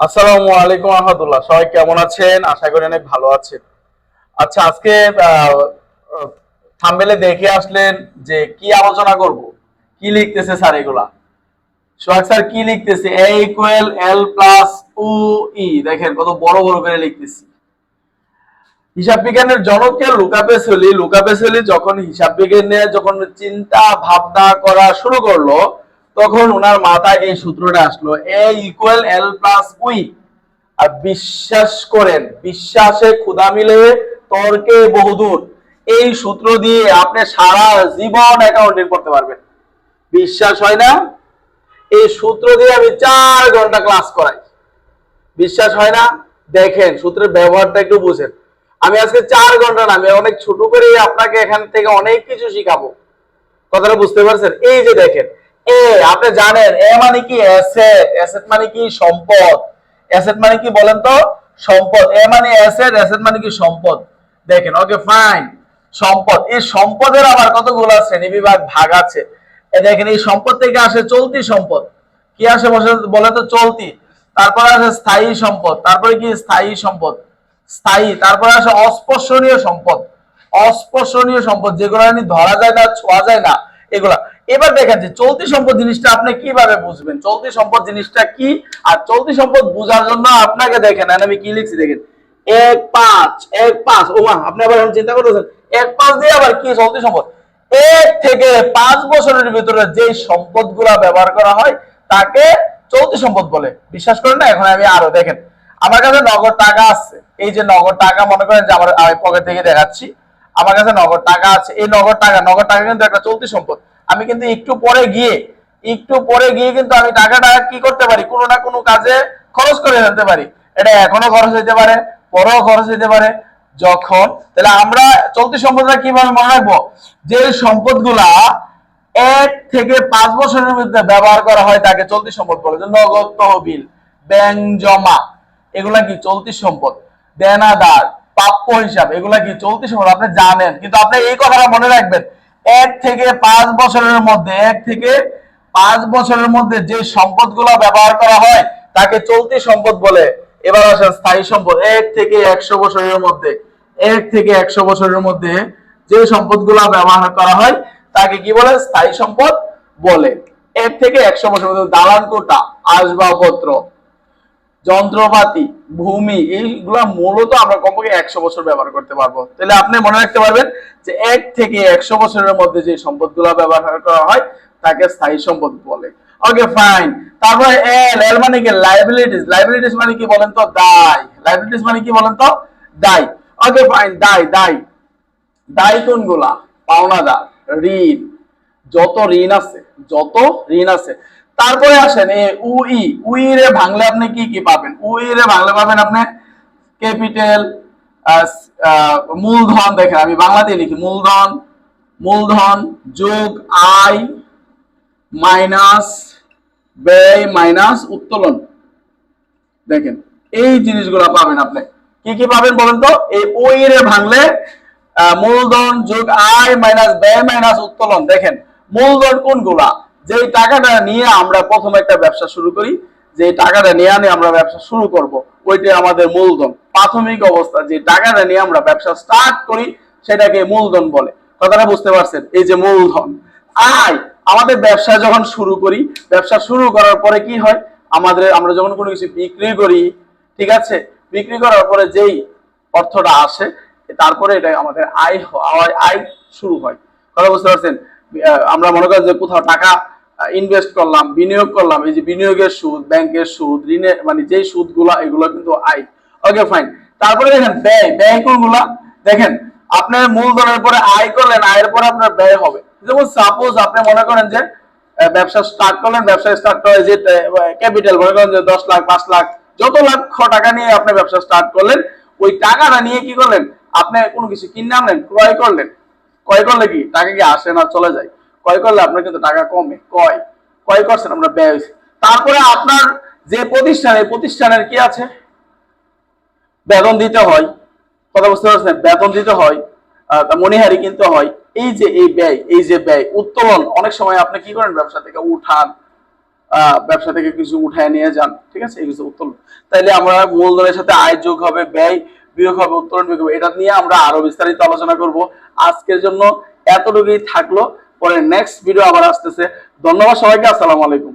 আসসালামু আলাইকুম রহমতুল্লাহ। সবাই কেমন আছেন? আশা করি অনেক ভালো আছেন। আচ্ছা, আজকে থাম্বনেলে দেখে আসলেন যে কি আলোচনা করব। কি লিখতেছে স্যার এগুলা? সোহাগ স্যার কি লিখতেছে? এ ইকুয়াল এল প্লাস ও ই। দেখেন কত বড় বড় করে লিখতেছি। হিসাব বিজ্ঞানের জনক লুকা পেসোলি। লুকা পেসোলি যখন হিসাব বিজ্ঞানে যখন চিন্তা ভাবনা করা শুরু করলো, তখন ওনার মাথায় এই সূত্রটা আসলো, এ ইকুয়াল এল প্লাস উই। আর বিশ্বাস করেন, বিশ্বাসে ক্ষুধা মিলে তর্কে বহুদূর। এই সূত্র দিয়ে আপনি সারা জীবন অ্যাকাউন্টিং করতে পারবেন। বিশ্বাস হয় না? এই সূত্র দিয়ে আমি 4 ঘন্টা ক্লাস করাই। বিশ্বাস হয় না? দেখেন সূত্রের ব্যবহারটা একটু বুঝেন। আমি আজকে 4 ঘন্টা না, আমি অনেক ছোট করে আপনাকে এখান থেকে অনেক কিছু শিখাবো। কথাটা বুঝতে পারছেন? এই যে দেখেন, এ আপনি জানেন এ মানে কি? অ্যাসেট। অ্যাসেট মানে কি? সম্পদ। অ্যাসেট মানে কি বলেন তো? সম্পদ। এ মানে অ্যাসেট, অ্যাসেট মানে কি? সম্পদ। দেখেন, ওকে ফাইন। সম্পদ, এই সম্পদের আবার কতগুলো শ্রেণী বিভাগ ভাগ আছে। দেখেন, এই সম্পদ থেকে আসে চলতি সম্পদ। কি আসে বলে তো? চলতি। তারপরে আসে স্থায়ী সম্পদ। তারপরে কি? স্থায়ী সম্পদ। স্থায়ী। তারপরে আসে অস্পর্শনীয় সম্পদ। অস্পর্শনীয় সম্পদ, যেগুলো ধরা যায় না, ছোঁয়া যায় না, এগুলা। এবার দেখেন যে চলতি সম্পদ জিনিসটা আপনি কিভাবে বুঝবেন, চলতি সম্পদ জিনিসটা কি। আর চলতি সম্পদ বোঝার জন্য আপনাকে দেখেন আমি কি লিখছি, দেখেন 1-5 1-5। ওমা, আপনি আবার চিন্তা করতেছেন 1-5 দিয়ে আবার কি চলতি সম্পদ? 1 থেকে 5 বছরের ভিতরে যে সম্পদ গুলা ব্যবহার করা হয় তাকে চলতি সম্পদ বলে। বিশ্বাস করেন না? এখন আমি আরো দেখেন, আমার কাছে নগদ টাকা আছে। এই যে নগদ টাকা, মনে করেন যে আমার পকেট থেকে দেখাচ্ছি, আমার কাছে নগদ টাকা আছে। এই নগদ টাকা কিন্তু একটা চলতি সম্পদ। আমি কিন্তু একটু পরে গিয়ে কিন্তু আমি টাকাটা কি করতে পারি? কোনো না কোনো কাজে খরচ করে ফেলতে পারি। এটা এখনো খরচ হইতে পারে, পরেও খরচ হইতে পারে। যখন, তাহলে আমরা চলতি সম্পদটা কিভাবে মনে রাখবো? যে সম্পদগুলা 1 থেকে 5 বছরের মধ্যে ব্যবহার করা হয় তাকে চলতি সম্পদ বলে। নগদ তহবিল, ব্যাংক জমা, এগুলা কি? চলতি সম্পদ। দেনাদার, প্রাপ্য হিসাব, এগুলা কি? চলতি সম্পদ। আপনি জানেন, কিন্তু আপনি এই কথাটা মনে রাখবেন, 1 থেকে 5 বছরের মধ্যে যে সম্পদগুলো ব্যবহার করা হয় তাকে চলতি সম্পদ বলে। এবার আসেন স্থায়ী সম্পদ। 1 থেকে 100 বছরের মধ্যে, 1 থেকে 100 বছরের মধ্যে যে সম্পদগুলো ব্যবহার করা হয় তাকে কি বলে? স্থায়ী সম্পদ বলে। 1 থেকে 100 বছরের মধ্যে দালান কোঠা, আসবাবপত্র, যন্ত্রপাতি, ভূমি, এইগুলা মূলত আমরা কমপক্ষে 100 বছর ব্যবহার করতে পারবো। তাহলে আপনি মনে রাখতে পারবেন যে 1 থেকে 100 বছরের মধ্যে যে সম্পদগুলো ব্যবহার করা হয় তাকে স্থায়ী সম্পদ বলে। Okay fine. তারপরে এল, এল মানে কি? লাইবিলিটিস। লাইবিলিটিস মানে কি বলেন তো? দায়। লাইবিলিটিস মানে কি বলেন তো? দায়। Okay fine. দায়, দায়, দায় কোনগুলা? পাওনাদার, ঋণ, যত ঋণ আছে, যত ঋণ আছে। তারপরে আসেন এ উই। উই রে ভাঙলে আপনি কি কি পাবেন? উই রে ভাঙলে পাবেন আপনি ক্যাপিটাল, মূলধন। দেখেন আমি বাংলাতে লিখি, মূলধন। মূলধন যোগ আয় মাইনাস ব্যয় মাইনাস উত্তোলন। দেখেন এই জিনিসগুলো পাবেন আপনি। কি কি পাবেন বলেন তো? এই ওই রে ভাঙলে মূলধন যোগ আয় মাইনাস ব্যয় মাইনাস উত্তোলন। দেখেন মূলধন কোনগুলা? যে টাকাটা নিয়ে আমরা প্রথম একটা ব্যবসা শুরু করি, যে টাকাটা নিয়ে আনি আমরা ব্যবসা শুরু করব, ওইটাই আমাদের মূলধন। প্রাথমিক অবস্থা যে টাকাটা নিয়ে আমরা ব্যবসা স্টার্ট করি সেটাকে মূলধন বলে। কথাটা বুঝতে পারছেন? এই যে মূলধন। আয়, আমাদের ব্যবসা যখন শুরু করি, ব্যবসা শুরু করার পরে কি হয়? আমরা যখন কোনো কিছু বিক্রি করি, ঠিক আছে, বিক্রি করার পরে যেই অর্থটা আসে, তারপরে এটা আমাদের আয় আয় শুরু হয়। কথা বুঝতে পারছেন? আমরা মনে করেন যে কোথাও টাকা ইনভেস্ট করলাম, বিনিয়োগ করলাম, এই যে বিনিয়োগের সুদ, ব্যাংকের সুদ, ঋণের মানে যেই সুদগুলা, এগুলো কিন্তু আয়। Okay fine. তারপরে দেখেন ব্যয়। ব্যয় কোনগুলা? দেখেন আপনার মূলধনের পরে আয় করলেন, আয়ের পরে আপনার ব্যয় হবে। যেমন সাপোজ আপনি মনে করেন যে ব্যবসা স্টার্ট করলেন, ব্যবসা স্টার্ট করে যে ক্যাপিটাল মনে করেন যে 10 লাখ 5 লাখ যত লক্ষ টাকা নিয়ে আপনি ব্যবসা স্টার্ট করলেন, ওই টাকাটা নিয়ে কি করলেন? আপনি কোনো কিছু কিনে আনলেন, ক্রয় করলেন। ক্রয় করলে কি টাকা কি আসে না চলে যায়? ক্রয় করলে আপনার কিন্তু টাকা কমে। ক্রয় করছেন, আমরা ব্যয় হয়েছে। তারপরে আপনার যে প্রতিষ্ঠানের কি আছে? বেতন দিতে হয়। কথা বুঝতে পারছেন? বেতন দিতে হয়, মনিহারি কিনতে হয়। এই যে ব্যয়, উত্তোলন। অনেক সময় আপনি কি করেন? ব্যবসা থেকে উঠান, ব্যবসা থেকে কিছু উঠায় নিয়ে যান, ঠিক আছে, এই কিছু উত্তোলন। তাইলে আমরা মূলধনের সাথে আয় যোগ হবে, ব্যয় বিয়োগ হবে, উত্তোলন বিয়োগ হবে, এটা নিয়ে আমরা আরো বিস্তারিত আলোচনা করব। আজকের জন্য এতটুকুই থাকলো, পরে নেক্সট ভিডিও আবার আসতেছে। ধন্যবাদ সবাইকে, আসসালামু আলাইকুম।